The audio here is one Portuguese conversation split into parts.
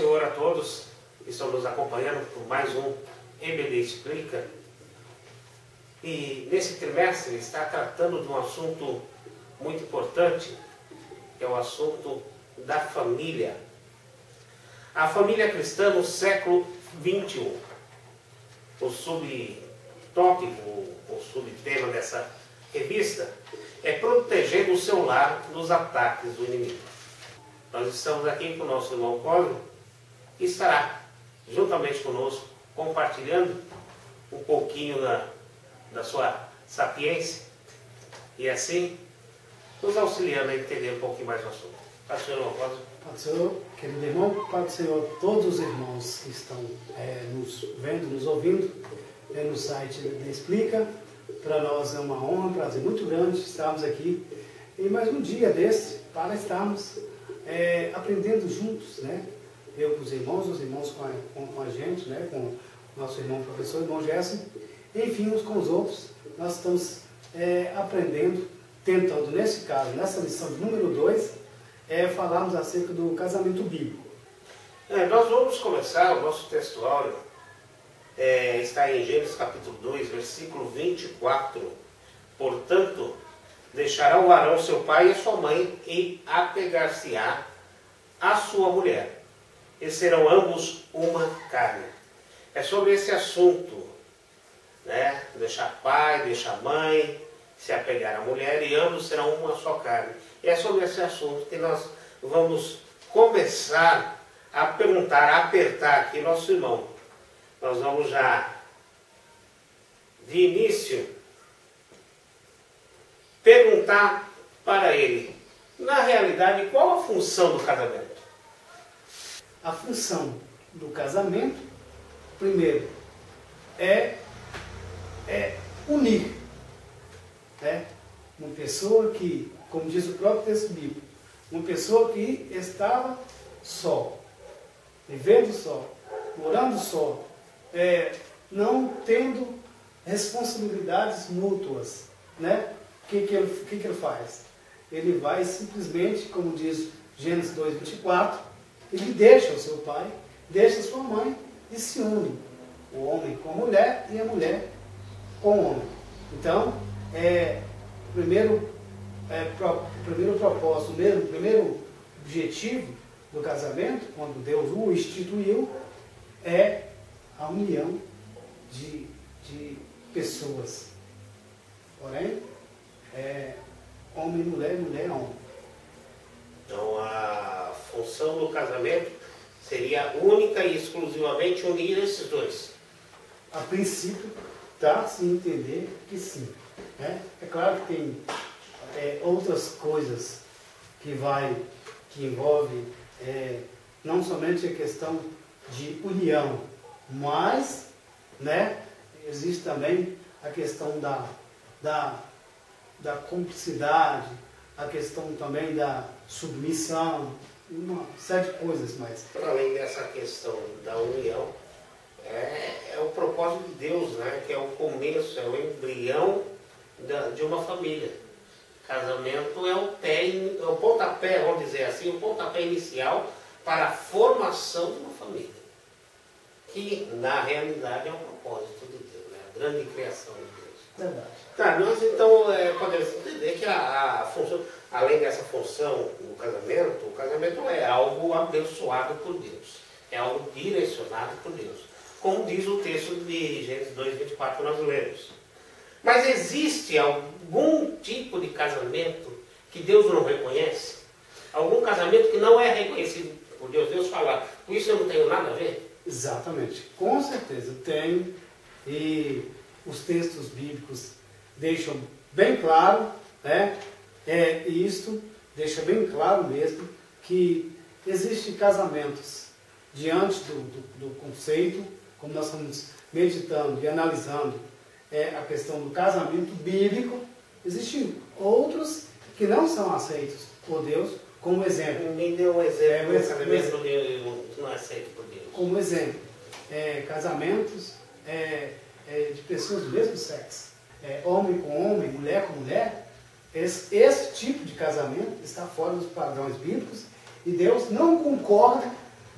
Senhor a todos que estão nos acompanhando por mais um EBD Explica. E nesse trimestre está tratando de um assunto muito importante, que é o assunto da família. A família cristã no século XXI. O subtópico, o subtema dessa revista é proteger o seu lar dos ataques do inimigo. Nós estamos aqui com o nosso irmão Cosmo, que estará juntamente conosco compartilhando um pouquinho da sua sapiência e assim nos auxiliando a entender um pouquinho mais o assunto. Pai do Senhor, irmão Cosmo. Pai do Senhor, querido irmão, Pai do Senhor, todos os irmãos que estão nos vendo, nos ouvindo no site da Explica. Para nós é uma honra, um prazer muito grande estarmos aqui em mais um dia desse para estarmos aprendendo juntos, né? Eu com os irmãos com a gente, né? Com o nosso irmão professor, irmão Gerson, enfim, uns com os outros. Nós estamos aprendendo, tentando, nesse caso, nessa lição de número 2, falarmos acerca do casamento bíblico. Nós vamos começar o nosso textuário, está em Gênesis capítulo 2, versículo 24. Portanto, deixará o varão seu pai e a sua mãe e apegar-se-á a sua mulher, e serão ambos uma carne. É sobre esse assunto, né? Deixar pai, deixar mãe, se apegar à mulher, e ambos serão uma só carne. E é sobre esse assunto que nós vamos começar a perguntar, a apertar aqui nosso irmão. Nós vamos já, de início, perguntar para ele, na realidade, qual a função do casamento? A função do casamento, primeiro, é unir, né? Uma pessoa que, como diz o próprio texto bíblico, uma pessoa que estava só, vivendo só, morando só, não tendo responsabilidades mútuas, né? O que ele faz? Ele vai simplesmente, como diz Gênesis 2:24, ele deixa o seu pai, deixa a sua mãe e se une. O homem com a mulher e a mulher com o homem. Então, o primeiro propósito mesmo, o primeiro objetivo do casamento, quando Deus o instituiu, é a união de pessoas. Porém, homem e mulher, mulher e homem. Então, a função do casamento seria única e exclusivamente unir esses dois. A princípio, dá-se a entender que sim, né? É claro que tem outras coisas que envolve não somente a questão de união, mas, né, existe também a questão da cumplicidade, a questão também da submissão, uma série de coisas mais. Além dessa questão da união, é o propósito de Deus, né? Que é o começo, é o embrião de uma família. Casamento é o pontapé, vamos dizer assim, o pontapé inicial para a formação de uma família. Que, na realidade, é um propósito de Deus, né? A grande criação de Deus. Verdade. Tá, nós então podemos entender que a função, além dessa função do casamento, o casamento é algo abençoado por Deus. É algo direcionado por Deus. Como diz o texto de Gênesis 2:24 que nós lemos. Mas existe algum tipo de casamento que Deus não reconhece? Algum casamento que não é reconhecido por Deus? Deus fala, com isso eu não tenho nada a ver? Exatamente, com certeza tem, e os textos bíblicos deixam bem claro, né? E isto deixa bem claro mesmo que existem casamentos diante do conceito, como nós estamos meditando e analisando a questão do casamento bíblico. Existem outros que não são aceitos por Deus, como exemplo. Me deu um exemplo de casamento que não é aceito por Deus. Como exemplo, casamentos de pessoas do mesmo sexo, homem com homem, mulher com mulher. Esse tipo de casamento está fora dos padrões bíblicos e Deus não concorda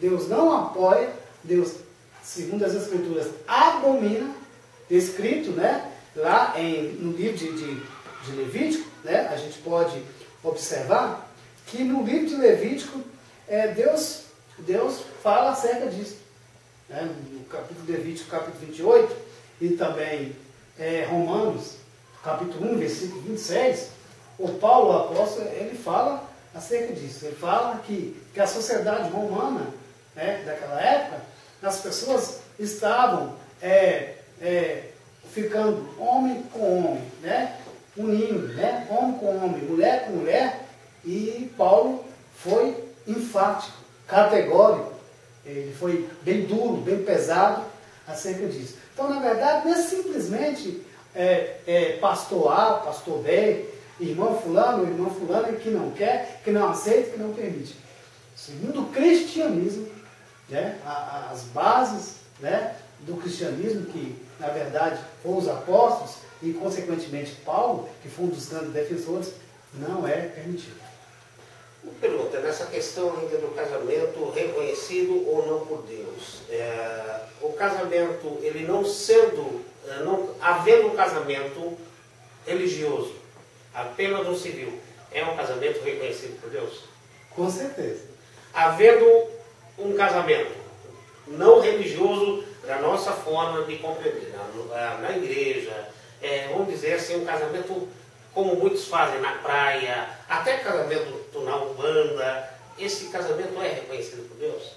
Deus não apoia, Deus, segundo as Escrituras, abomina, descrito, né, lá no livro de Levítico, né, a gente pode observar que no livro de Levítico, Deus fala acerca disso. Né, no capítulo de Levítico, capítulo 28, e também Romanos, capítulo 1, versículo 26, o Paulo, o apóstolo, ele fala acerca disso. Ele fala que a sociedade romana, né, daquela época, as pessoas estavam ficando homem com homem, né, unindo, né, homem com homem, mulher com mulher, e Paulo foi enfático, categórico, ele foi bem duro, bem pesado acerca disso. Então, na verdade, não é simplesmente pastor A, pastor B, irmão fulano que não quer, que não aceita, que não permite. Segundo o cristianismo, né, as bases, né, do cristianismo, que na verdade foram os apóstolos e consequentemente Paulo, que foi um dos grandes defensores, não é permitido. Uma pergunta, nessa questão ainda do casamento reconhecido ou não por Deus. O casamento, ele não havendo um casamento religioso, apenas um civil, é um casamento reconhecido por Deus? Com certeza. Havendo um casamento não religioso, da nossa forma de compreender, na igreja, vamos dizer assim, um casamento como muitos fazem na praia, até casamento na Umbanda, esse casamento é reconhecido por Deus?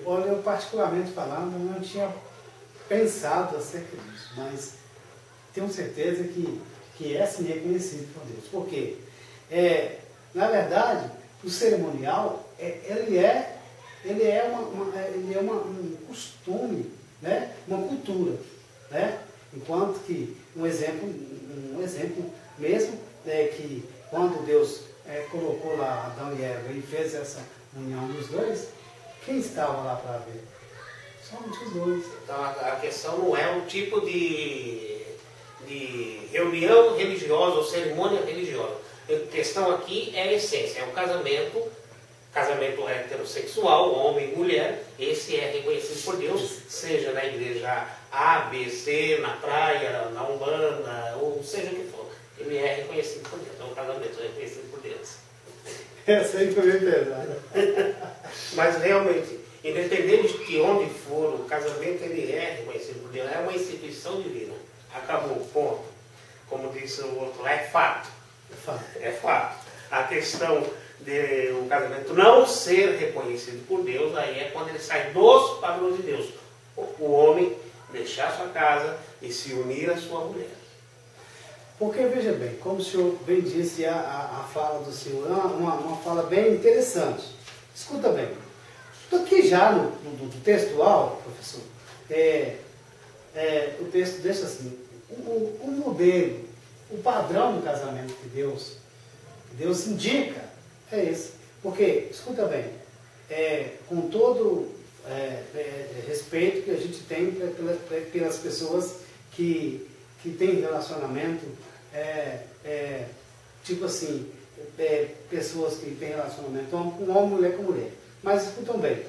Olha, eu particularmente falando, não tinha pensado acerca disso, mas tenho certeza que é sim reconhecido por Deus. Porque, na verdade, o cerimonial, ele é um costume, né? Uma cultura. Né? Enquanto que, um exemplo mesmo, que quando Deus colocou lá Adão e Eva e fez essa união dos dois, quem estava lá para ver? Somente os dois. Então a questão não é um tipo de reunião religiosa ou cerimônia religiosa. A questão aqui é a essência, é o casamento heterossexual, homem e mulher. Esse é reconhecido por Deus, seja na igreja A, B, C, na praia, na Umbanda, ou seja o que for. Ele é reconhecido por Deus, é um casamento reconhecido por Deus. Essa aí foi bem pesada. Mas realmente, independente de onde for, o casamento ele é reconhecido por Deus, é uma instituição divina. Acabou, ponto. Como disse o outro, é fato. É fato. A questão de o casamento não ser reconhecido por Deus, aí é quando ele sai dos padrões de Deus. O homem deixar sua casa e se unir à sua mulher. Porque, veja bem, como o senhor bem disse, a fala do senhor é uma fala bem interessante. Escuta bem. Aqui já no textual, professor, o texto deixa assim, o modelo, o padrão do casamento que Deus indica é esse. Porque, escuta bem, com todo respeito que a gente tem pelas pessoas que têm relacionamento, tipo assim, pessoas que têm relacionamento com homem, mulher com mulher. Mas escutam bem,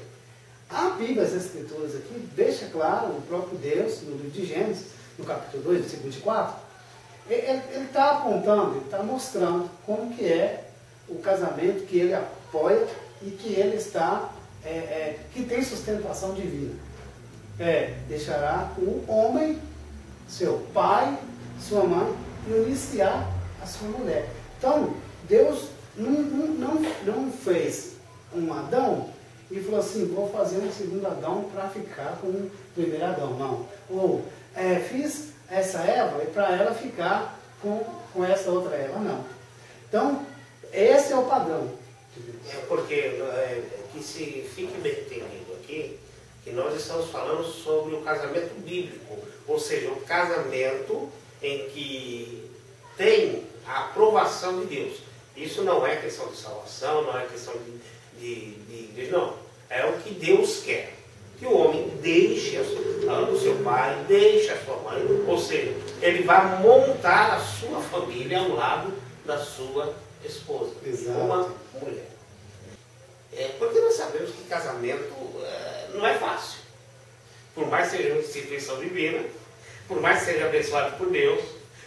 a Bíblia, as Escrituras aqui, deixa claro, o próprio Deus, no livro de Gênesis, no capítulo 2, versículo 24, ele está apontando, ele está mostrando como que é o casamento que ele apoia e que ele está, que tem sustentação divina. Deixará o homem, seu pai, sua mãe, e unir-se-á a sua mulher. Então, Deus não fez um Adão e falou assim, vou fazer um segundo Adão para ficar com o primeiro Adão. Não. Ou, fiz essa Eva e para ela ficar com essa outra Eva. Não. Então, esse é o padrão. Porque que se fique bem entendido aqui, que nós estamos falando sobre o casamento bíblico, ou seja, o casamento em que tem a aprovação de Deus. Isso não é questão de salvação, não é questão de igreja, não. É o que Deus quer. Que o homem deixe o seu pai, deixe a sua mãe, ou seja, ele vai montar a sua família ao lado da sua esposa. Exato. Uma mulher. Porque nós sabemos que casamento não é fácil. Por mais que seja uma instituição divina, por mais que seja abençoado por Deus,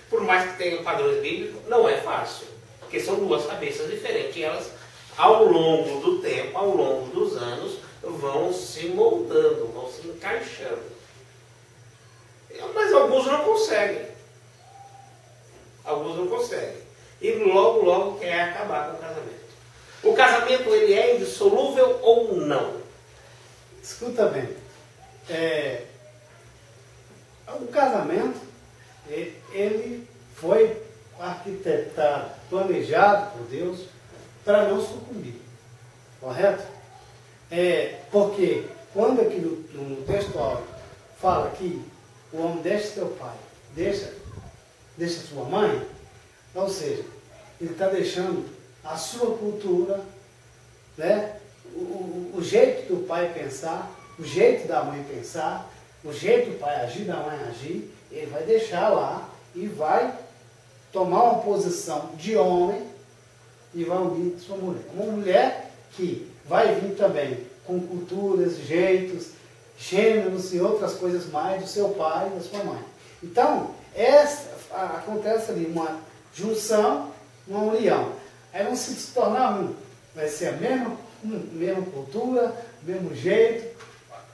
por mais que tenha padrões bíblicos, não é fácil. Porque são duas cabeças diferentes e elas, ao longo do tempo, ao longo dos anos, vão se moldando, vão se encaixando. Mas alguns não conseguem. Alguns não conseguem. E logo, logo quer acabar com o casamento. O casamento, ele é indissolúvel ou não? Escuta bem. O casamento, ele foi arquitetado, planejado por Deus para não sucumbir. Correto? Porque quando aqui no texto áureo fala que o homem deixa seu pai, deixa sua mãe, ou seja, ele está deixando a sua cultura, né? O jeito do pai pensar, o jeito da mãe pensar, o jeito do pai agir, da mãe agir, ele vai deixar lá e vai tomar uma posição de homem e vai unir sua mulher. Uma mulher que vai vir também com culturas, jeitos, gêneros e outras coisas mais do seu pai e da sua mãe. Então, acontece ali uma junção, uma união. Aí vão se tornar um. Vai ser a mesma cultura, mesmo jeito.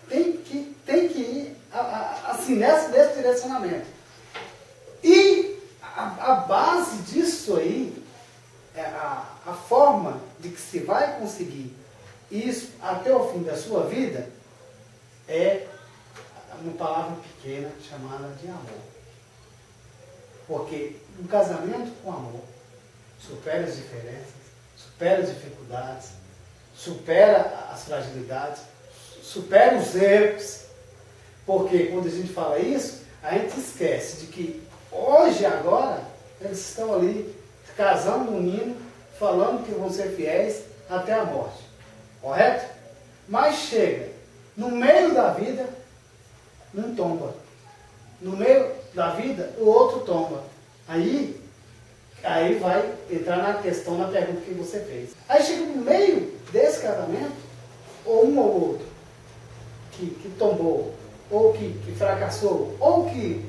Tem que ir assim, nesse direcionamento. E a base disso aí, a forma de que se vai conseguir isso até o fim da sua vida, é uma palavra pequena chamada de amor. Porque um casamento com amor supera as diferenças, supera as dificuldades, supera as fragilidades, supera os erros. Porque quando a gente fala isso, a gente esquece de que hoje, agora, eles estão ali casando, unindo, falando que vão ser fiéis até a morte. Correto? Mas chega no meio da vida, um tomba. No meio da vida, o outro tomba. Aí vai entrar na questão, na pergunta que você fez. Aí chega no meio desse casamento, ou um ou outro, que tombou, ou que fracassou, ou que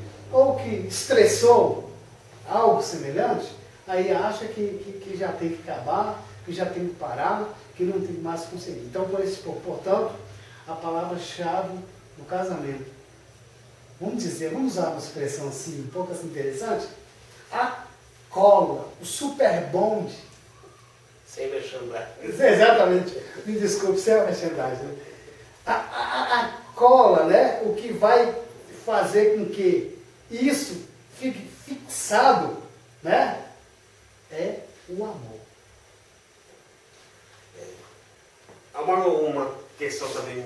estressou, algo semelhante, aí acha que já tem que acabar, que já tem que parar, que não tem mais que conseguir. Então, portanto, a palavra-chave do casamento, vamos usar uma expressão assim, um pouco assim interessante, a cola, o super bonde. Sem merchandising. Exatamente, me desculpe, sem a merchandising. Né? A cola, né? O que vai fazer com que isso fique fixado, né? É o amor. Há uma questão também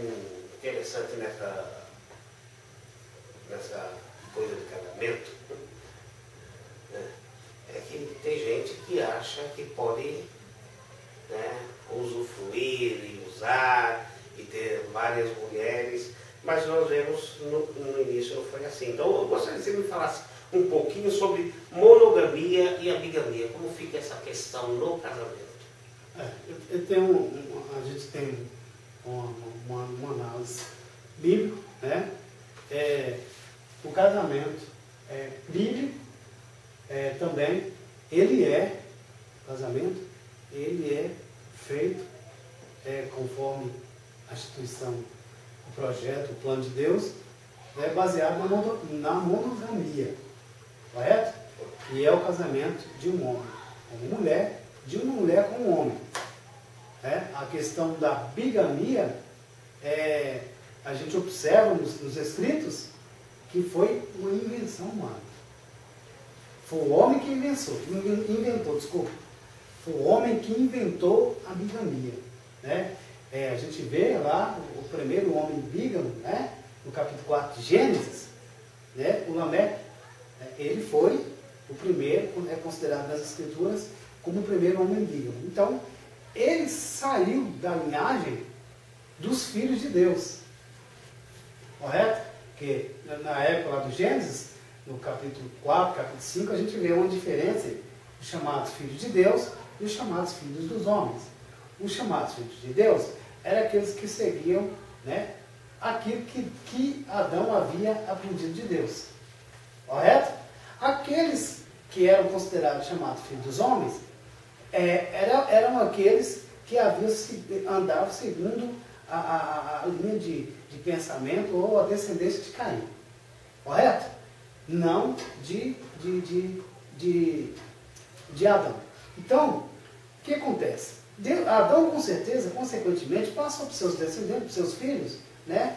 interessante nessa coisa de casamento, né? É que tem gente que acha que pode, né, usufruir e usar e ter várias mulheres, mas nós vemos no início não foi assim. Então eu gostaria que você me falasse um pouquinho sobre monogamia e a bigamia, como fica essa questão no casamento. A gente tem uma análise bíblica, né? O casamento bíblico também, o casamento, ele é feito conforme a instituição, o projeto, o plano de Deus, baseado na monogamia, correto? E é o casamento de um homem com uma mulher, de uma mulher com um homem. A questão da bigamia, a gente observa nos escritos que foi uma invenção humana. Foi o homem que inventou. Foi o homem que inventou a bigamia. Né? A gente vê lá o primeiro homem bígamo, né? No capítulo 4 de Gênesis, né? O Lameque, ele foi o primeiro, é considerado nas escrituras como o primeiro homem bígamo. Então, ele saiu da linhagem dos filhos de Deus. Correto? Porque na época lá do Gênesis, no capítulo 4, capítulo 5, a gente vê uma diferença entre os chamados filhos de Deus e os chamados filhos dos homens. Os chamados filhos de Deus eram aqueles que seguiam, né, aquilo que Adão havia aprendido de Deus. Correto? Aqueles que eram considerados chamados filhos dos homens, eram aqueles que andavam segundo a linha de pensamento ou a descendência de Caim. Correto? Não de Adão. Então, o que acontece? Adão, com certeza, consequentemente, passou para os seus descendentes, para os seus filhos, né,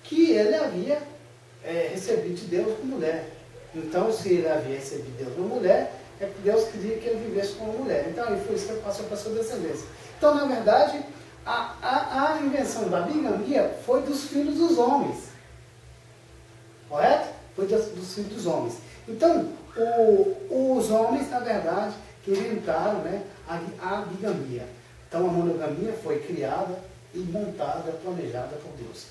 que ele havia recebido de Deus como mulher. Então, se ele havia recebido de Deus como mulher, é que Deus queria que ele vivesse como mulher. Então, e foi isso que ele passou para a sua descendência. Então, na verdade, a invenção da bigamia foi dos filhos dos homens. Correto? Foi dos filhos dos homens. Então, os homens, na verdade, que inventaram, né, a bigamia. Então, a monogamia foi criada e montada, planejada por Deus.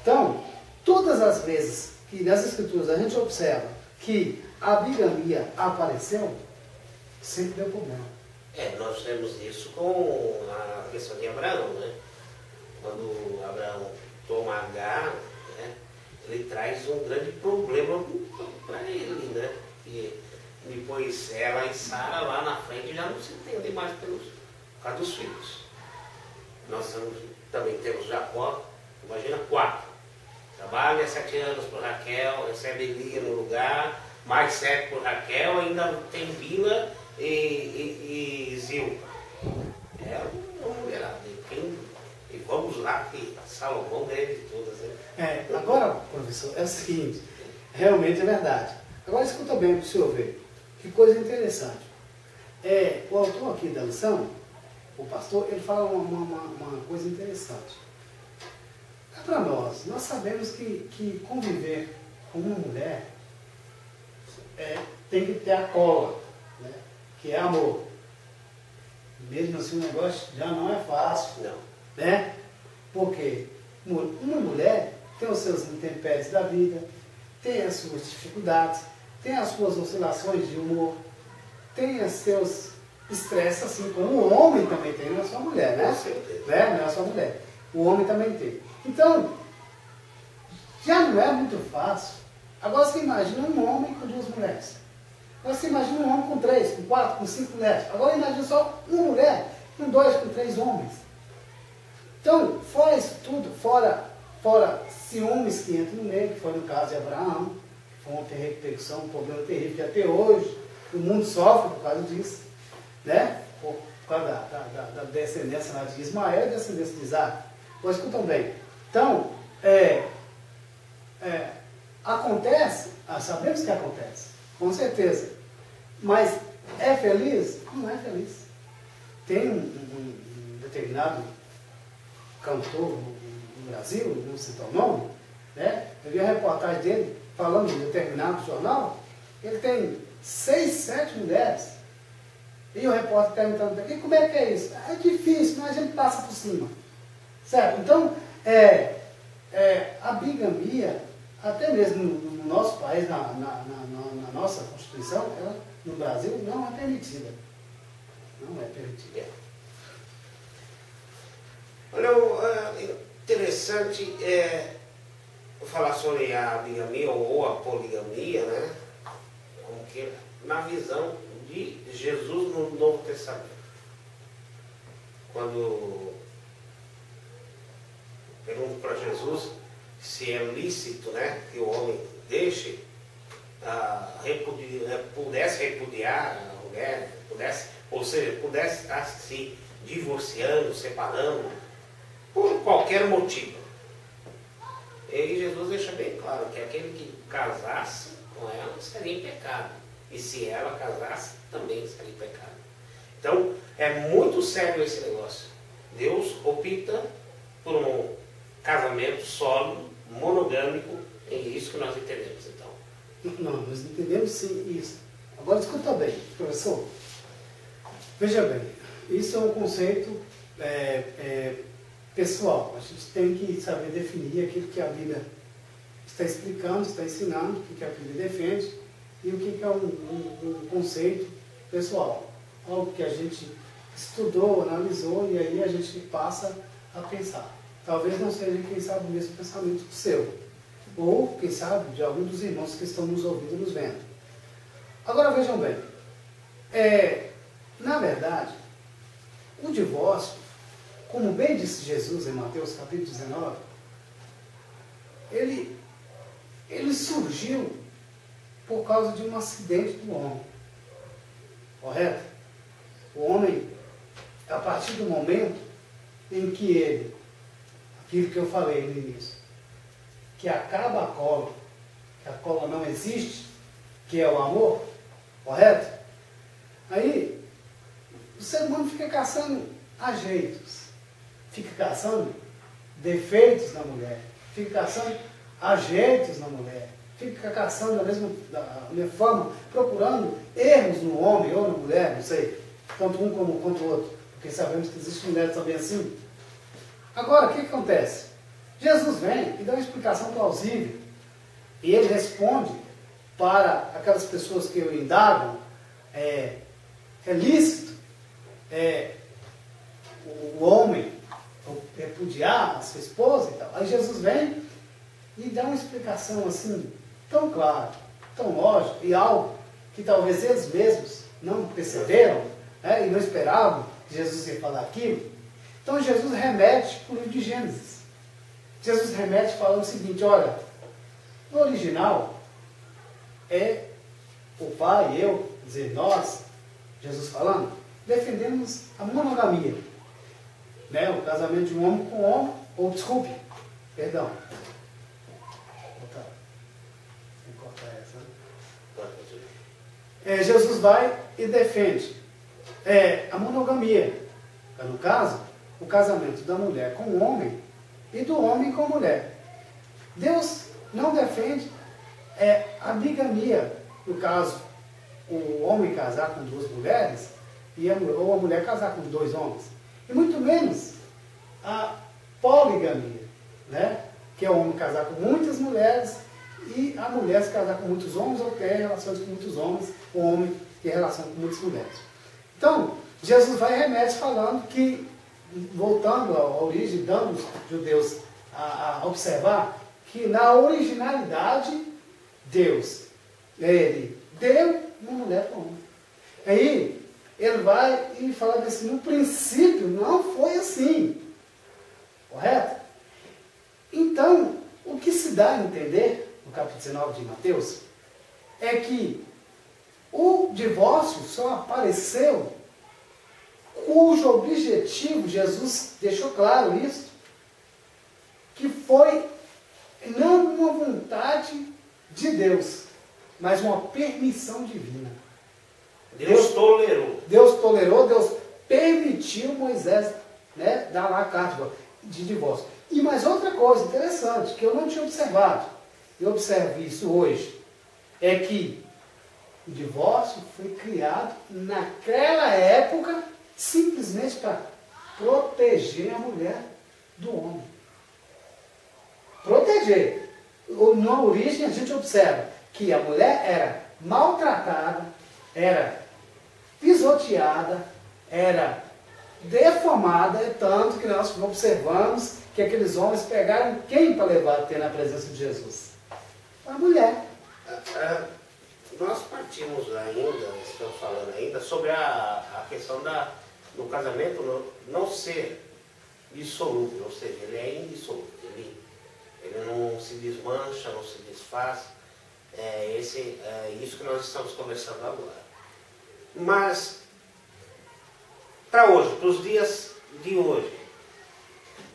Então, todas as vezes que nas Escrituras a gente observa que a bigamia apareceu, sempre deu problema. Nós temos isso com a questão de Abraão, né? Quando Abraão toma Agar, né, ele traz um grande problema para ele, né? E depois ela e Sara lá na frente já não se entendem mais por causa dos filhos. Nós também temos Jacó, imagina 4. Trabalha 7 anos por Raquel, recebe Lia no lugar, mais 7 por Raquel, ainda tem Bila e Zilpa. É uma mulherada. E vamos lá que Salomão ganha de todas, né? Agora, professor, é o seguinte, realmente é verdade. Agora escuta bem para o senhor ver. Que coisa interessante. O autor aqui da lição, o pastor, ele fala uma coisa interessante. Para nós sabemos que conviver com uma mulher tem que ter a cola, né, que é amor. Mesmo assim, o negócio já não é fácil. Não. Né? Porque uma mulher tem os seus intempéries da vida, tem as suas dificuldades, tem as suas oscilações de humor, tem os seus estresses, assim como o homem também tem, não é só a mulher, né? Não é só a mulher. O homem também tem. Então, já não é muito fácil. Agora você imagina um homem com 2 mulheres. Agora você imagina um homem com 3, com 4, com 5 mulheres. Agora imagina só uma mulher com 2, com 3 homens. Então, fora isso tudo, fora ciúmes que entram no meio, que foi no caso de Abraão, que foi uma repercussão, um problema terrível que até hoje o mundo sofre por causa disso, né? Por causa da descendência lá de Ismael e da descendência de Isaac. Pois escutam bem. Então, acontece, sabemos que acontece, com certeza. Mas é feliz? Não é feliz. Tem um determinado cantor no Brasil, não citar o nome, né? Eu vi a reportagem dele falando em determinado jornal, ele tem 6, 7 mulheres. E o repórter perguntando para ele, como é que é isso? É difícil, mas a gente passa por cima. Certo? Então, a bigamia, até mesmo no nosso país, na nossa Constituição, ela, no Brasil, não é permitida. Não é permitida. Olha, interessante falar sobre a bigamia ou a poligamia, né? Como que na visão de Jesus no Novo Testamento. Quando pergunto para Jesus se é lícito, né, que o homem deixe, pudesse repudiar a mulher, pudesse estar se divorciando, separando, por qualquer motivo. E Jesus deixa bem claro que aquele que casasse com ela seria em pecado. E se ela casasse, também seria em pecado. Então, é muito sério esse negócio. Deus opta por um casamento sólido, monogâmico, é isso que nós entendemos, então. Não, nós entendemos sim isso. Agora escuta bem, professor. Veja bem, isso é um conceito pessoal. A gente tem que saber definir aquilo que a Bíblia está explicando, está ensinando, o que a Bíblia defende e o que é um conceito pessoal. Algo que a gente estudou, analisou e aí a gente passa a pensar. talvez não seja, quem sabe, o mesmo pensamento do seu. Ou, quem sabe, de algum dos irmãos que estão nos ouvindo e nos vendo. Agora vejam bem, na verdade, o divórcio, como bem disse Jesus em Mateus capítulo 19, ele surgiu por causa de um acidente do homem. Correto? O homem, a partir do momento em que ele, aquilo que eu falei no início, que acaba a cola, que a cola não existe, que é o amor, correto? Aí, o ser humano fica caçando ajeitos, fica caçando defeitos na mulher, fica caçando ajeitos na mulher, fica caçando da mesma forma, procurando erros no homem ou na mulher, não sei, tanto um como quanto o outro, porque sabemos que existem mulheres também assim. Agora, o que acontece? Jesus vem e dá uma explicação plausível, e ele responde para aquelas pessoas que o indagam, é lícito o homem repudiar a sua esposa e tal. Aí Jesus vem e dá uma explicação assim, tão clara, tão lógica, e algo que talvez eles mesmos não perceberam, e não esperavam que Jesus ia falar aquilo. Então Jesus remete para o livro de Gênesis. Jesus remete falando o seguinte: olha, no original é o pai e eu, quer dizer, nós, Jesus falando, defendemos a monogamia, né? O casamento de um homem com um homem, ou desculpe, perdão. Vou cortar essa. Jesus vai e defende a monogamia, no caso, o casamento da mulher com o homem e do homem com a mulher. Deus não defende a bigamia, no caso, o homem casar com duas mulheres ou a mulher casar com dois homens. E muito menos a poligamia, né? Que é o homem casar com muitas mulheres e a mulher se casar com muitos homens ou ter relações com muitos homens, o homem ter relação com muitas mulheres. Então, Jesus vai e remete falando que, voltando à origem, dando aos judeus a observar que na originalidade Deus, ele deu uma mulher para o homem. Aí ele vai e fala assim: no princípio não foi assim. Correto? Então, o que se dá a entender, no capítulo 19 de Mateus, é que o divórcio só apareceu cujo objetivo, Jesus deixou claro isso, que foi não uma vontade de Deus, mas uma permissão divina. Deus tolerou. Deus tolerou, Deus permitiu Moisés, né, dar lá a carta de divórcio. E mais outra coisa interessante, que eu não tinha observado, eu observo isso hoje, é que o divórcio foi criado naquela época simplesmente para proteger a mulher do homem. Proteger. Na origem a gente observa que a mulher era maltratada, era pisoteada, era deformada, tanto que nós observamos que aqueles homens pegaram quem para levar até na presença de Jesus? A mulher. Nós partimos ainda, estamos falando ainda, sobre a questão do casamento não ser dissolúvel, ou seja, ele é indissolúvel, ele não se desmancha, não se desfaz. Isso que nós estamos conversando agora. Mas, para hoje, para os dias de hoje,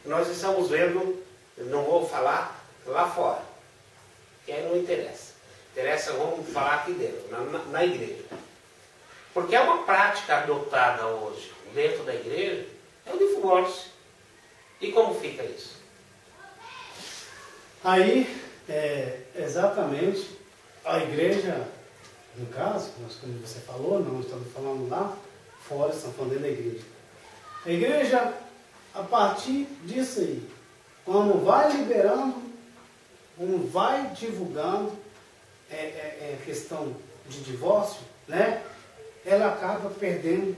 nós estamos vendo, não vou falar lá fora, que aí não interessa. Interessa, vamos falar aqui dentro, na igreja. Porque é uma prática adotada hoje dentro da igreja, é o divórcio. E como fica isso? Aí, exatamente, a igreja, no caso, como você falou, não estamos falando lá fora, estamos falando dentro da igreja. A igreja, a partir disso aí, quando vai liberando, quando vai divulgando a questão de divórcio, né, ela acaba perdendo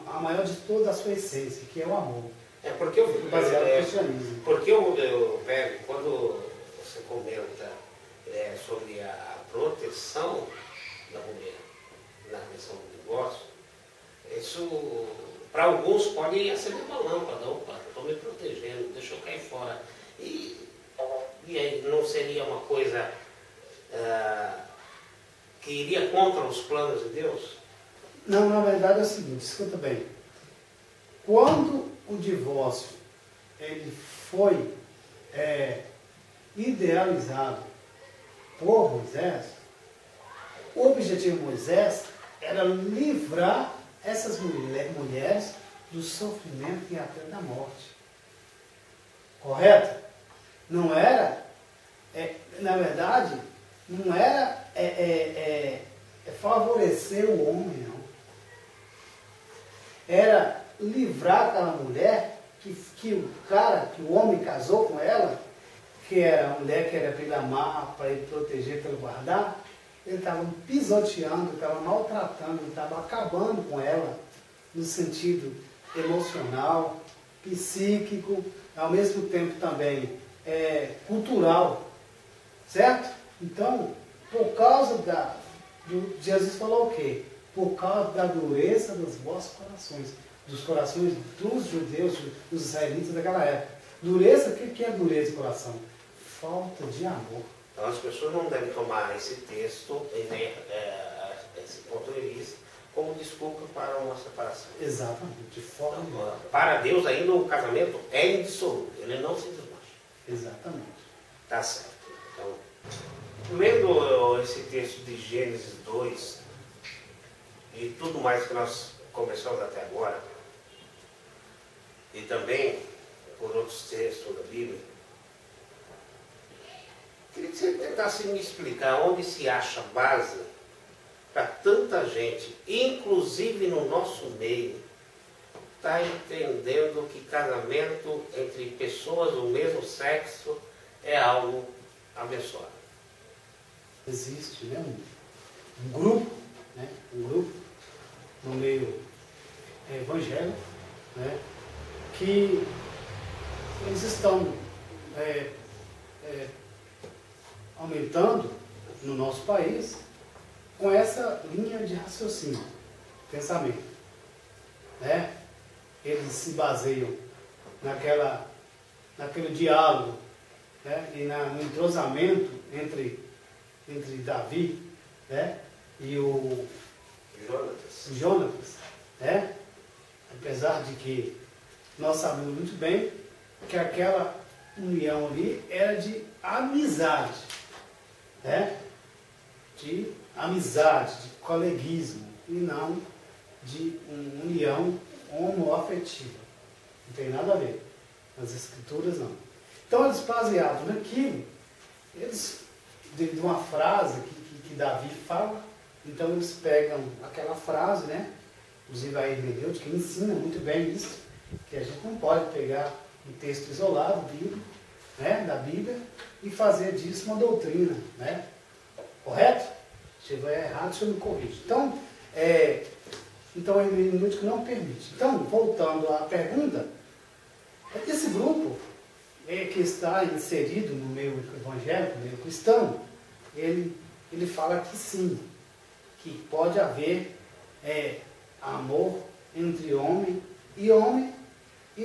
a maior de toda a sua essência, que é o amor. É porque baseado no cristianismo. Porque eu pego, quando você comenta sobre a proteção da mulher na questão do divórcio, isso para alguns pode acender uma lâmpada, opa, estou me protegendo, deixa eu cair fora. E aí não seria uma coisa que iria contra os planos de Deus? Não, na verdade é o seguinte, escuta bem. Quando o divórcio ele foi idealizado por Moisés, o objetivo de Moisés era livrar essas mulheres do sofrimento e até da morte. Correto? Não era, na verdade, não era favorecer o homem, não. Era livrar aquela mulher que o homem casou com ela, que era a mulher que era para ele amar, para ele proteger, para ele guardar, ele estava pisoteando, estava maltratando, estava acabando com ela, no sentido emocional, psíquico, ao mesmo tempo também cultural, certo? Então, por causa Jesus falou o quê? Por causa da dureza dos vossos corações, dos corações dos judeus, dos israelitas daquela época. Dureza, o que é dureza de coração? Falta de amor. Então as pessoas não devem tomar esse texto, esse ponto de vista, como desculpa para uma separação. Exatamente, de forma então, para Deus ainda o casamento é indissolúvel, ele não se desmancha. Exatamente. Tá certo. Então, lendo esse texto de Gênesis 2 e tudo mais que nós conversamos até agora, e também por outros textos da Bíblia, queria que você tentasse me explicar onde se acha base para tanta gente, inclusive no nosso meio, está entendendo que casamento entre pessoas do mesmo sexo é algo abençoado. Existe, né, um grupo no meio evangélico, né, que eles estão aumentando no nosso país com essa linha de raciocínio, pensamento, né? Eles se baseiam naquele diálogo, né? E no entrosamento entre Davi, né? E o Jonatas, né? Apesar de que nós sabemos muito bem que aquela união ali era de amizade, né? De amizade, de coleguismo, e não de uma união homoafetiva. Não tem nada a ver. Nas escrituras, não. Então, eles baseados naquilo, eles, de uma frase que Davi fala, então eles pegam aquela frase, né? Inclusive a hermenêutica que ensina muito bem isso, que a gente não pode pegar um texto isolado, bíblico, né, da Bíblia, e fazer disso uma doutrina, né? Correto? Se estiver errado, o senhor me corrige. Então, a hermenêutica não permite. Então, voltando à pergunta, esse grupo que está inserido no meio evangélico, no meio cristão, ele fala que sim, que pode haver amor entre homem, e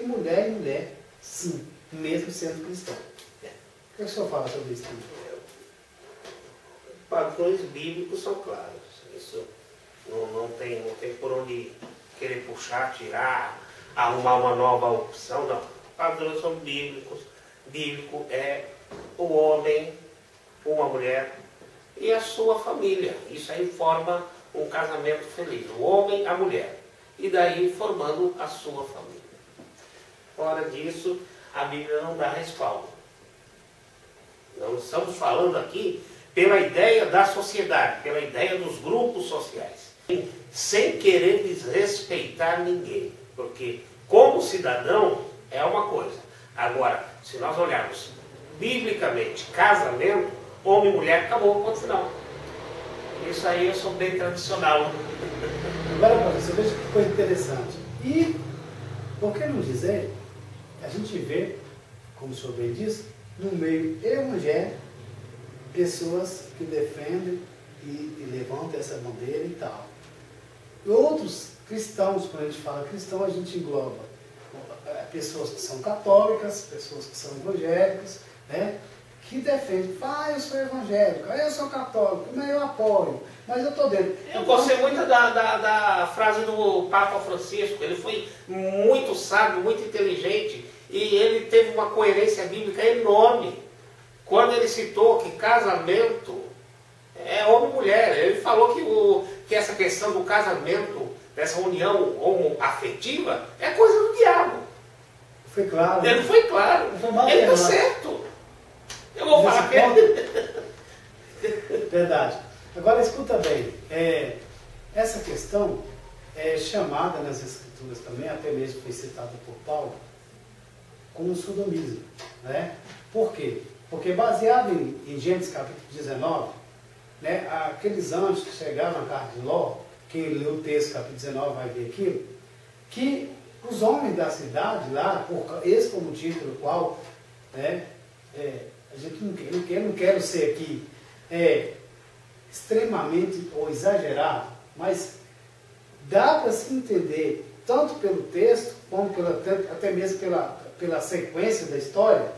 mulher, sim, mesmo sendo cristão. O que o senhor fala sobre isso também? Padrões bíblicos são claros. Isso não tem por onde querer puxar, tirar, arrumar uma nova opção, não. Padrões são bíblicos. Bíblico é o homem, uma mulher e a sua família. Isso aí forma um casamento feliz. O homem, a mulher. E daí formando a sua família. Fora disso, a Bíblia não dá respaldo. Não estamos falando aqui pela ideia da sociedade, pela ideia dos grupos sociais, sem querer desrespeitar ninguém, porque como cidadão é uma coisa. Agora, se nós olharmos biblicamente, casamento, homem e mulher, acabou, ponto final. Isso aí eu sou bem tradicional. Agora, professor, veja que coisa interessante. E por que não dizer a gente vê, como o senhor bem disse, no meio evangélico, pessoas que defendem e levantam essa bandeira e tal. E outros cristãos, quando a gente fala cristão, a gente engloba pessoas que são católicas, pessoas que são evangélicas, né? Que defendem, eu sou evangélico, eu sou católico, mas eu apoio, mas eu estou dentro. Eu gostei muito da frase do Papa Francisco. Ele foi muito sábio, muito inteligente, e ele teve uma coerência bíblica enorme. Quando ele citou que casamento é homem e mulher, ele falou que essa questão do casamento, dessa união homoafetiva, é coisa do diabo. Foi claro. Ele foi claro. Ele está certo. Eu vou falar que Verdade. Agora escuta bem, essa questão é chamada nas Escrituras também, até mesmo foi citada por Paulo, como sodomismo. Né? Por quê? Porque baseado em Gênesis capítulo 19, né, aqueles anjos que chegaram na casa de Ló, quem leu o texto capítulo 19 vai ver aquilo, que os homens da cidade lá, esse foi o motivo pelo qual, né, a gente não quero ser aqui extremamente ou exagerado, mas dá para se entender, tanto pelo texto, como até mesmo pela sequência da história,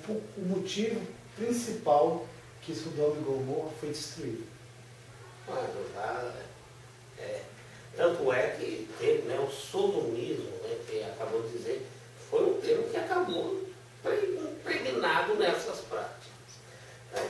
o motivo principal que Sodoma e Gomorra foi destruído. Tanto é que teve, né, o sodomismo, né, que acabou de dizer, foi um termo que acabou impregnado nessas práticas.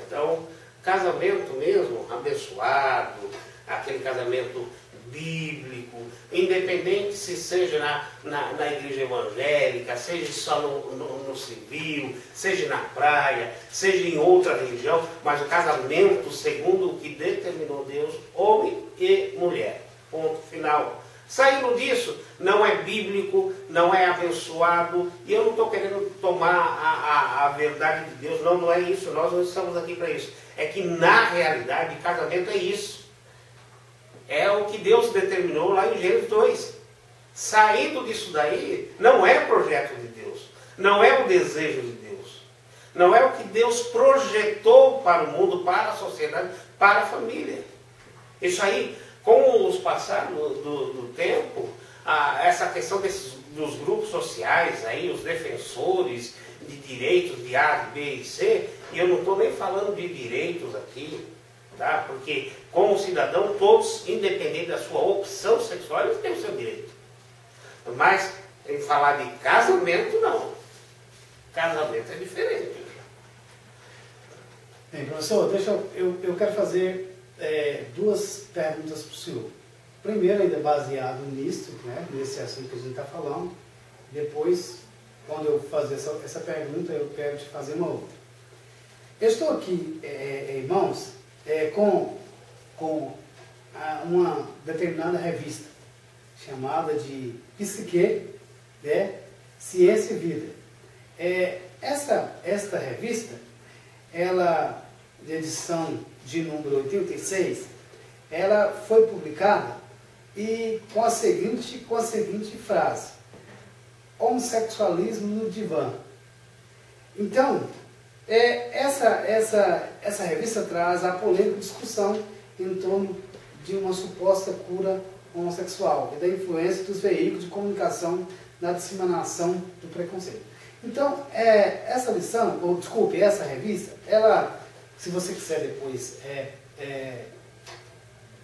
Então, casamento mesmo, abençoado, aquele casamento bíblico, independente se seja na igreja evangélica, seja só no civil, seja na praia, seja em outra religião, mas o casamento segundo o que determinou Deus, homem e mulher. Ponto final. Saindo disso, não é bíblico, não é abençoado, e eu não estou querendo tomar a verdade de Deus, não é isso, nós não estamos aqui para isso. É que na realidade, casamento é isso. É o que Deus determinou lá em Gênesis 2. Saindo disso daí, não é projeto de Deus, não é o desejo de Deus, não é o que Deus projetou para o mundo, para a sociedade, para a família. Isso aí, com os passados do tempo, essa questão dos grupos sociais, aí, os defensores de direitos de A, de B e C, e eu não estou nem falando de direitos aqui, tá? Porque como cidadão, todos, independente da sua opção sexual, eles têm o seu direito. Mas em falar de casamento, não. Casamento é diferente. Bem, professor, eu quero fazer duas perguntas para o senhor. Primeiro, ainda baseado nisso, né, nesse assunto que a gente está falando. Depois, quando eu fazer essa pergunta, eu quero te fazer uma outra. Eu estou aqui, irmãos, com uma determinada revista chamada de Psique, Ciência e Vida. Esta revista, ela, de edição de número 86, ela foi publicada e com a seguinte frase: homossexualismo no divã. Então, essa revista traz a polêmica discussão em torno de uma suposta cura homossexual e da influência dos veículos de comunicação na disseminação do preconceito. Então, essa lição, ou desculpe, essa revista, ela, se você quiser depois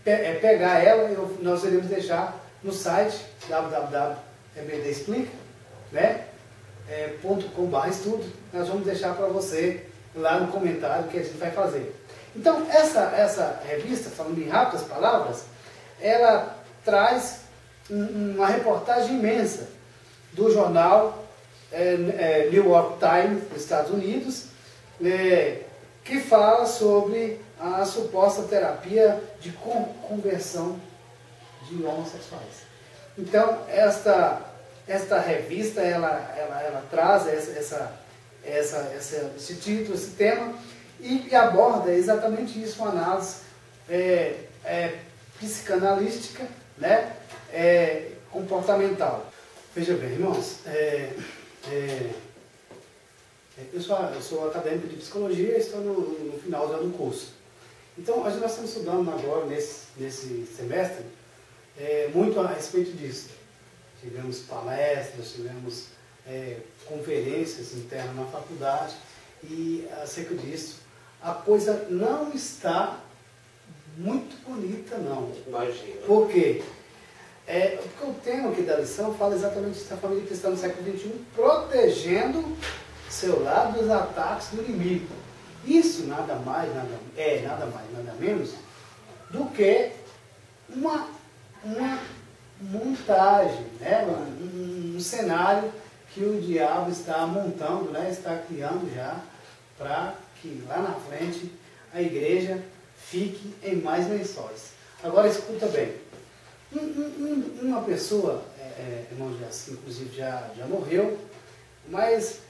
pegar ela, nós iremos deixar no site www.ebdexplica, né? .com/estudo, nós vamos deixar para você lá no comentário que a gente vai fazer. Então, essa revista, falando em rápidas palavras, ela traz uma reportagem imensa do jornal New York Times, dos Estados Unidos, que fala sobre a suposta terapia de conversão de homossexuais. Então, esta revista, ela traz esse título, esse tema, e aborda exatamente isso, uma análise psicanalística, né, comportamental. Veja bem, irmãos, Eu sou acadêmico de psicologia e estou no final já do curso. Então, nós estamos estudando agora, nesse semestre, muito a respeito disso. Tivemos palestras, tivemos conferências internas na faculdade e, acerca disso, a coisa não está muito bonita, não. Imagina. Por quê? Porque o tema aqui da lição fala exatamente isso, a família cristã no século XXI, protegendo seu lar dos ataques do inimigo. Isso nada mais, nada menos do que uma montagem, né? Um cenário que o diabo está montando, né? Está criando já para que lá na frente a igreja fique em mais lençóis. Agora escuta bem, uma pessoa, irmão Jaci, inclusive já morreu, mas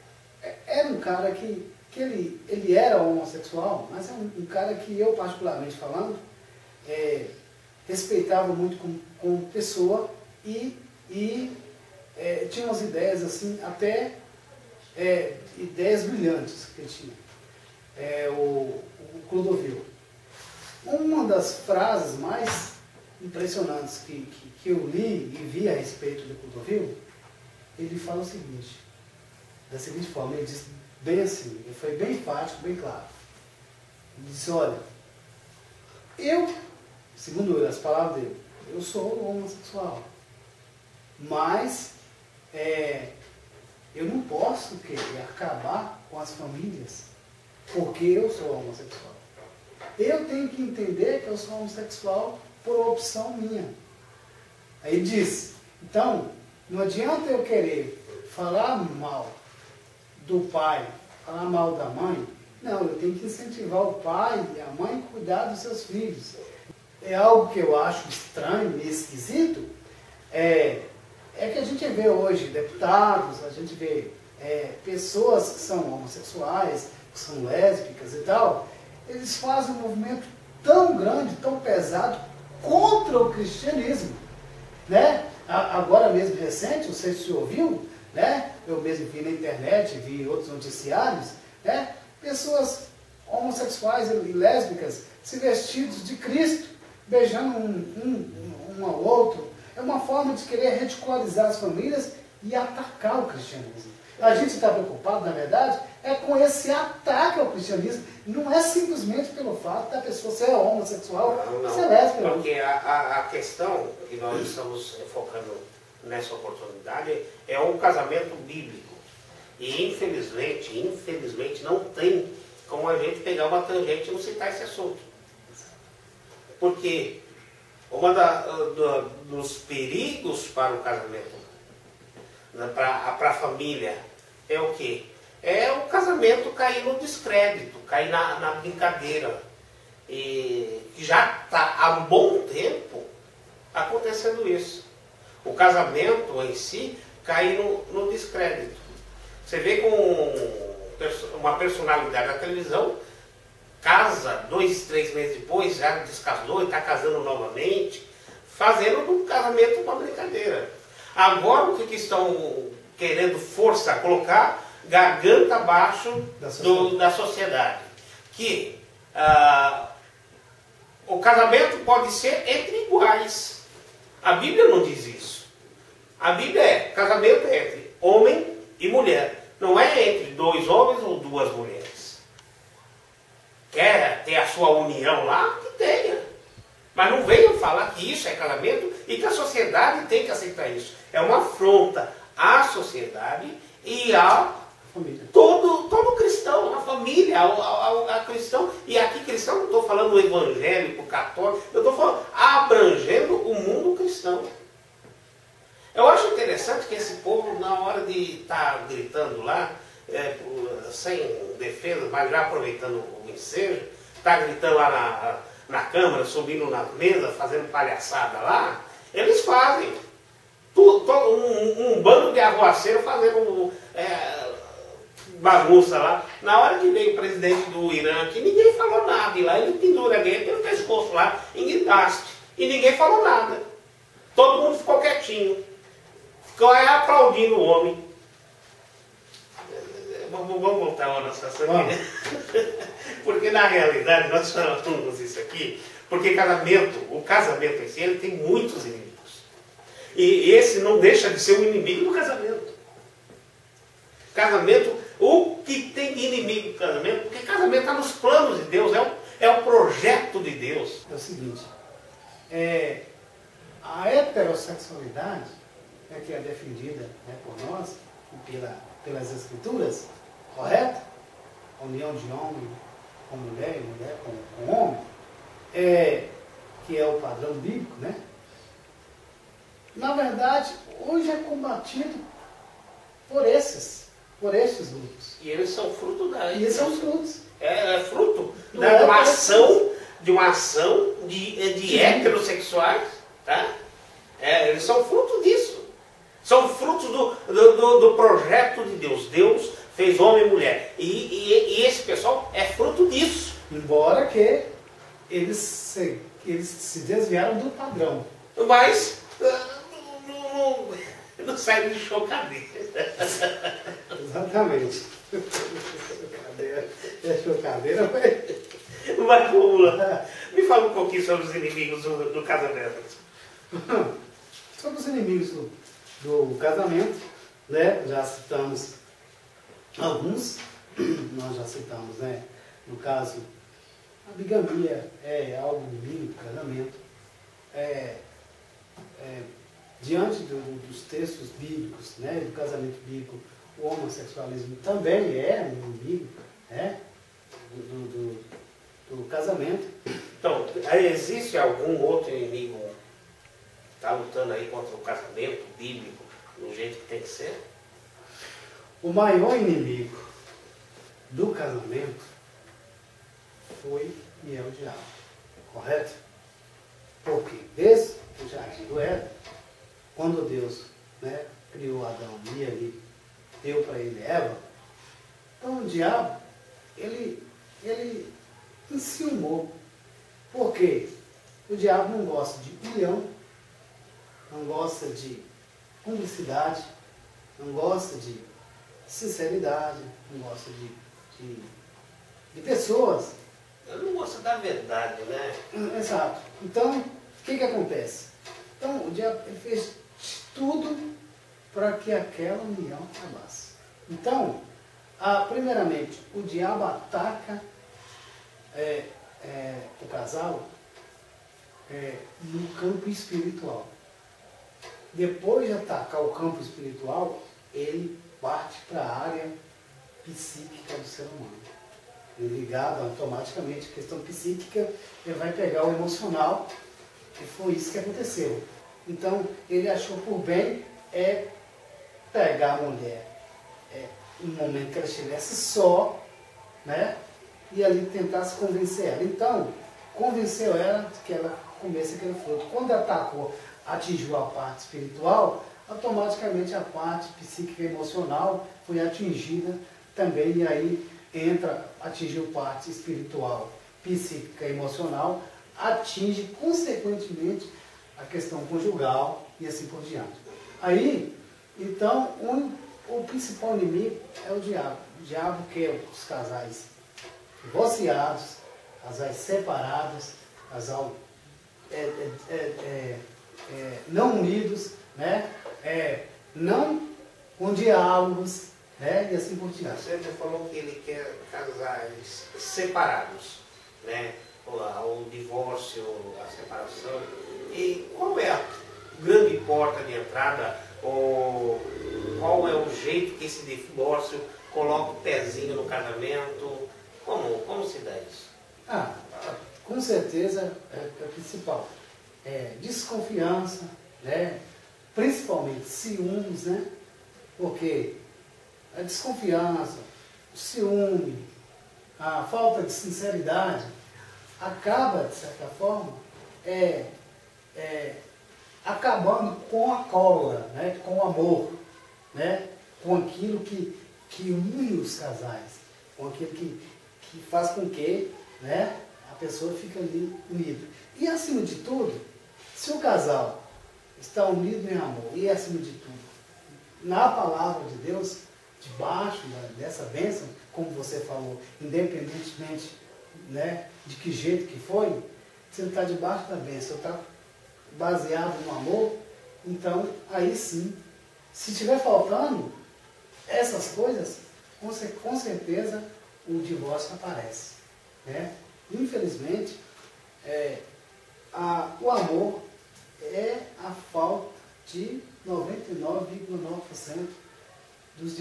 era um cara que ele era homossexual, mas é um cara que eu, particularmente falando, respeitava muito como pessoa e tinha umas ideias assim, até ideias brilhantes que ele tinha. O Clodovil. Uma das frases mais impressionantes que eu li e vi a respeito do Clodovil, ele fala o seguinte, da seguinte forma, ele diz bem assim, ele foi bem enfático, bem claro. Ele disse, olha, segundo as palavras dele, eu sou homossexual, mas eu não posso querer acabar com as famílias porque eu sou homossexual. Eu tenho que entender que eu sou homossexual por opção minha. Aí ele diz, então, não adianta eu querer falar mal do pai, falar mal da mãe. Não, eu tenho que incentivar o pai e a mãe a cuidar dos seus filhos. É algo que eu acho estranho e esquisito, que a gente vê hoje deputados, a gente vê pessoas que são homossexuais, que são lésbicas e tal, eles fazem um movimento tão grande, tão pesado contra o cristianismo, né? Agora mesmo recente, não sei se você ouviu, né? Eu mesmo vi na internet, vi outros noticiários, né? Pessoas homossexuais e lésbicas se vestidos de Cristo, beijando um ao outro. É uma forma de querer ridicularizar as famílias e atacar o cristianismo. A gente está preocupado, na verdade, com esse ataque ao cristianismo. Não é simplesmente pelo fato da pessoa ser homossexual, ser lésbica. Porque a questão que nós estamos focando nessa oportunidade é um casamento bíblico. E infelizmente não tem como a gente pegar uma tangente e não citar esse assunto. Porque dos perigos para o casamento, para a família, é o quê? É o casamento cair no descrédito, cair na brincadeira. E que já está há um bom tempo acontecendo isso. O casamento em si cair no descrédito. Você vê com uma personalidade da televisão, casa 2, 3 meses depois, já descasou e está casando novamente, fazendo do casamento uma brincadeira. Agora o que estão querendo forçar, colocar garganta abaixo da sociedade. Que o casamento pode ser entre iguais. A Bíblia não diz isso. A Bíblia casamento é entre homem e mulher. Não é entre 2 homens ou 2 mulheres. Quer ter a sua união lá? Que tenha. Mas não venham falar que isso é casamento e que a sociedade tem que aceitar isso. É uma afronta à sociedade e a todo cristão, a família, a cristão. E aqui cristão não estou falando evangélico, católico, eu estou falando abrangendo o mundo cristão. Eu acho interessante que esse povo, na hora de estar gritando lá, sem defesa, mas já aproveitando o ensejo, está gritando lá na Câmara, subindo nas mesas, fazendo palhaçada lá, eles fazem um bando de arruaceiro fazendo bagunça lá. Na hora que veio o presidente do Irã aqui, ninguém falou nada. E lá ele pendura alguém pelo pescoço lá, em guindaste. E ninguém falou nada. Todo mundo ficou quietinho. Ficou aplaudindo o homem. vamos voltar ao nosso assunto. Porque na realidade nós falamos isso aqui, porque o casamento em si, ele tem muitos inimigos. E esse não deixa de ser o inimigo do casamento. Casamento, o que tem de inimigo do casamento? Porque casamento está nos planos de Deus, é o projeto de Deus. É o seguinte, a heterossexualidade é que é defendida, né, por nós, pelas Escrituras, correto? A união de homem com mulher e mulher com homem, que é o padrão bíblico, né? Na verdade, hoje é combatido por estes grupos. E eles são fruto da... E eles são frutos. É fruto de uma ação de heterossexuais, tá? Eles são fruto disso. São frutos do projeto de Deus. Deus fez homem e mulher. E esse pessoal é fruto disso. Embora que eles se desviaram do padrão. Mas não sai de chocadeira. Exatamente. É chocadeira, mas vamos lá. Me fala um pouquinho sobre os inimigos do casamento. Sobre os inimigos do casamento, né? Já citamos alguns. Nós já citamos, né? No caso, a bigamia é algo inimigo do casamento. Diante dos textos bíblicos, né, do casamento bíblico, o homossexualismo também é um inimigo, né, do casamento. Então, existe algum outro inimigo que está lutando aí contra o casamento bíblico do jeito que tem que ser? O maior inimigo do casamento foi e é o diabo, correto? Porque desde o jardim do Éden, quando Deus, né, criou Adão e ali deu para ele Eva, então o diabo, ele enciumou. Por quê? O diabo não gosta de união, não gosta de cumplicidade, não gosta de sinceridade, não gosta de pessoas. Eu não gosto da verdade, né? Exato. Então, o que acontece? Então, o diabo fez tudo para que aquela união acabasse. Então, primeiramente, o diabo ataca o casal no campo espiritual. Depois de atacar o campo espiritual, ele parte para a área psíquica do ser humano. Ele ligado automaticamente à questão psíquica, ele vai pegar o emocional, e foi isso que aconteceu. Então, ele achou por bem pegar a mulher no momento que ela estivesse só, né? E ali tentasse convencer ela. Então, convenceu ela que ela comesse aquele fruto. Quando atacou, atingiu a parte espiritual, automaticamente a parte psíquica e emocional foi atingida também, e aí atingiu a parte espiritual, psíquica e emocional, atinge consequentemente a questão conjugal e assim por diante. Aí, então, o principal inimigo é o diabo. O diabo quer os casais divorciados, casais separados, casal não unidos, né? Não com diálogos, né? E assim por diante. Você falou que ele quer casais separados, né? O divórcio, a separação. E qual é a grande porta de entrada, ou qual é o jeito que esse divórcio coloca o pezinho no casamento? Como se dá isso? Com certeza é o principal. Desconfiança, né? Principalmente ciúmes, né? Porque a desconfiança, o ciúme, a falta de sinceridade acaba, de certa forma, acabando com a cólera, né? Com o amor, né? Com aquilo que une os casais, com aquilo que faz com que, né, a pessoa fique ali unida. E acima de tudo, se o casal está unido em amor, e acima de tudo, na palavra de Deus, debaixo dessa bênção, como você falou, independentemente, né, de que jeito que foi, se ele está debaixo da bênção, está baseado no amor, então aí sim, se estiver faltando essas coisas, com certeza o divórcio aparece, né? Infelizmente, o amor é a falta de 99,9% dos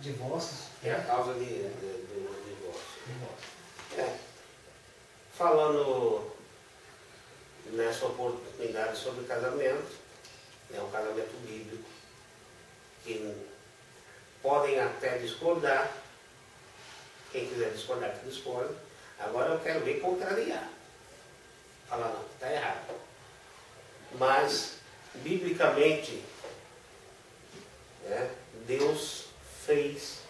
divórcios. É a causa do divórcio. Falando nessa oportunidade sobre casamento, é um casamento bíblico, que podem até discordar, quem quiser discordar, que discorde. Agora eu quero ver contrariar. Falar, não, está errado. Mas, biblicamente, Deus fez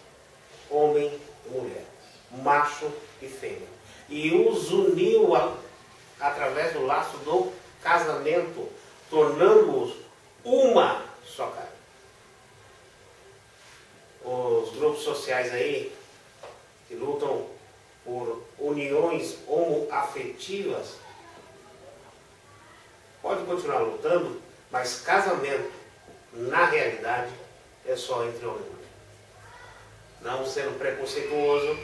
homem e mulher, macho e fêmea, e os uniu através do laço do casamento, tornando-os uma só carne. Os grupos sociais aí, que lutam por uniões homoafetivas, podem continuar lutando, mas casamento, na realidade, é só entre homem e mulher. Não sendo preconceituoso,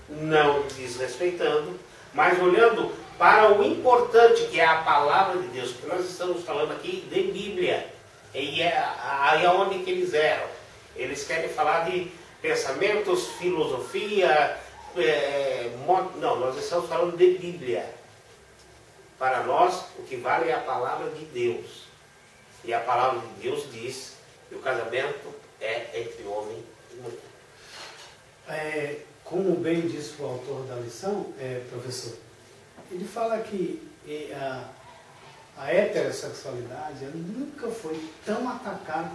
não desrespeitando, mas olhando para o importante, que é a palavra de Deus, porque nós estamos falando aqui de Bíblia, e aí é onde que eles erram. Eles querem falar de pensamentos, filosofia, não, nós estamos falando de Bíblia. Para nós, o que vale é a palavra de Deus. E a palavra de Deus diz que o casamento é entre homem e mulher. Como bem disse o autor da lição, professor, ele fala que a heterossexualidade nunca foi tão atacada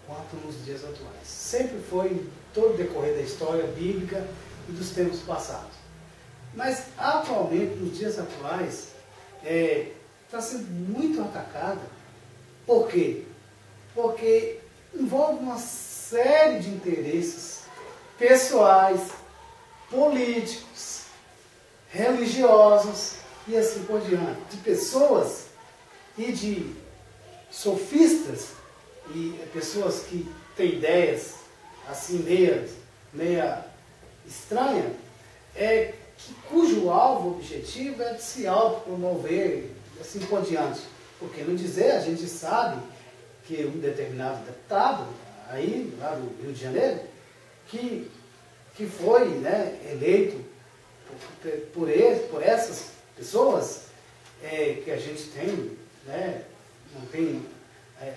quanto nos dias atuais. Sempre foi em todo o decorrer da história bíblica e dos tempos passados. Mas atualmente, nos dias atuais, está sendo muito atacada. Por quê? Porque envolve uma série de interesses pessoais, políticos, religiosos e assim por diante, de pessoas e de sofistas e pessoas que têm ideias assim meia estranhas, cujo alvo, objetivo é de se autopromover e assim por diante. Porque no dizer, a gente sabe que um determinado deputado, aí, lá do Rio de Janeiro, que foi, né, eleito por essas pessoas, que a gente tem, né, não tem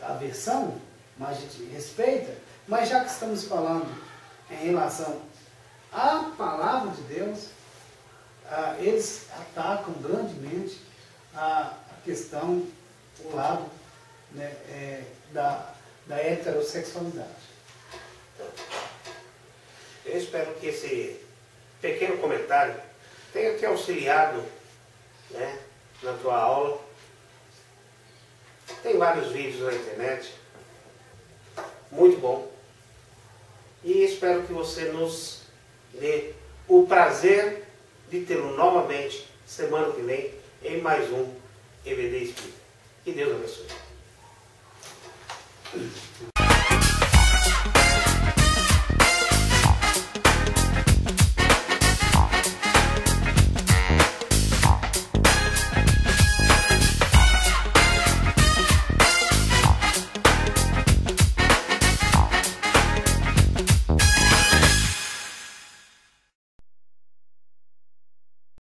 aversão, mas a gente respeita. Mas já que estamos falando em relação à palavra de Deus, eles atacam grandemente a questão, o lado, né, da heterossexualidade. Eu espero que esse pequeno comentário tenha te auxiliado, né, na tua aula. Tem vários vídeos na internet, muito bom. E espero que você nos dê o prazer de tê-lo novamente semana que vem em mais um EBD Espírita. Que Deus abençoe.